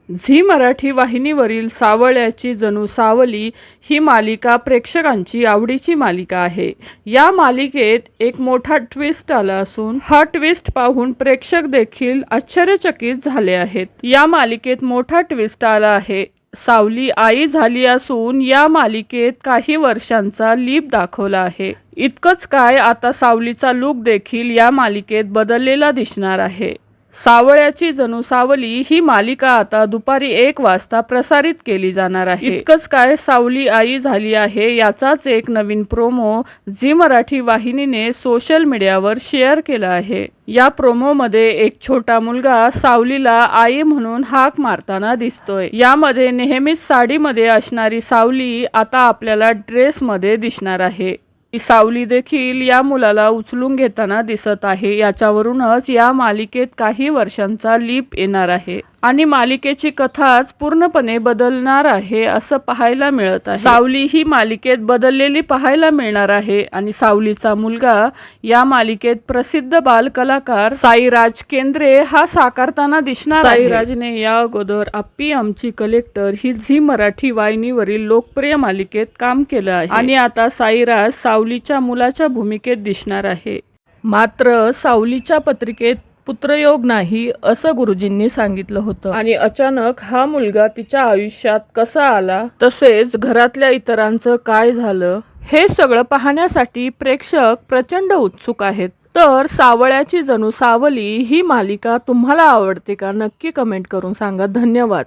Zee Marathi वाहिनीवरील सावळ्याची जणू सावली ही मालिका प्रेक्षकांची आवडीची मालिका आहे। या मालिकेत एक मोठा ट्विस्ट आला असून हा ट्विस्ट पाहून प्रेक्षक देखील आश्चर्यचकित झाले आहेत। या मालिकेत मोठा ट्विस्ट आला आहे। सावली आई झाली असून या मालिकेत काही वर्षांचा लीप दाखवला आहे। इतकंच काय, आता सावलीचा लुक देखील या मालिकेत बदललेला दिसणार आहे। सावळ्याची जणू सावली ही मालिका आता दुपारी 1 वाजता प्रसारित केली जाणार आहे। इतकंच काय, सावली आई झाली आहे याचाच एक नवीन प्रोमो झी मराठी वाहिनीने सोशल मीडियावर शेअर केला आहे। या प्रोमो मध्ये एक छोटा मुलगा सावलीला आई म्हणून हाक मारताना दिसतोय। यामध्ये नेहमीच साडीमध्ये असणारी सावली आता आपल्याला ड्रेसमध्ये दिसणार आहे। सावली देखील या मुलाला उचलून घेताना दिसत आहे। याच्यावरूनच या मालिकेत काही वर्षांचा लीप येणार आहे आणि मालिकेची कथाच पूर्णपणे बदलणार आहे असं पाहायला मिळत आहे। सावली ही मालिकेत बदललेली पाहायला मिळणार आहे आणि सावलीचा मुलगा या मालिकेत प्रसिद्ध बाल कलाकार साईराज केंद्रे हा साकारताना दिसणार आहे। साईराजने या अगोदर आप्पी आमची कलेक्टर ही झी मराठी वाहिनीवरील लोकप्रिय मालिकेत काम केलं आहे आणि आता साईराज सावलीच्या मुलाच्या भूमिकेत दिसणार आहे। मात्र सावलीच्या पत्रिकेत पुत्रयोग नाही असं गुरुजींनी सांगितलं होतं आणि अचानक हा मुलगा तिच्या आयुष्यात कसा आला, तसेच घरातल्या इतरांचं काय झालं, हे सगळं पाहण्यासाठी प्रेक्षक प्रचंड उत्सुक आहेत। तर सावळ्याची जणू सावली ही मालिका तुम्हाला आवडते का? नक्की कमेंट करून सांगा। धन्यवाद।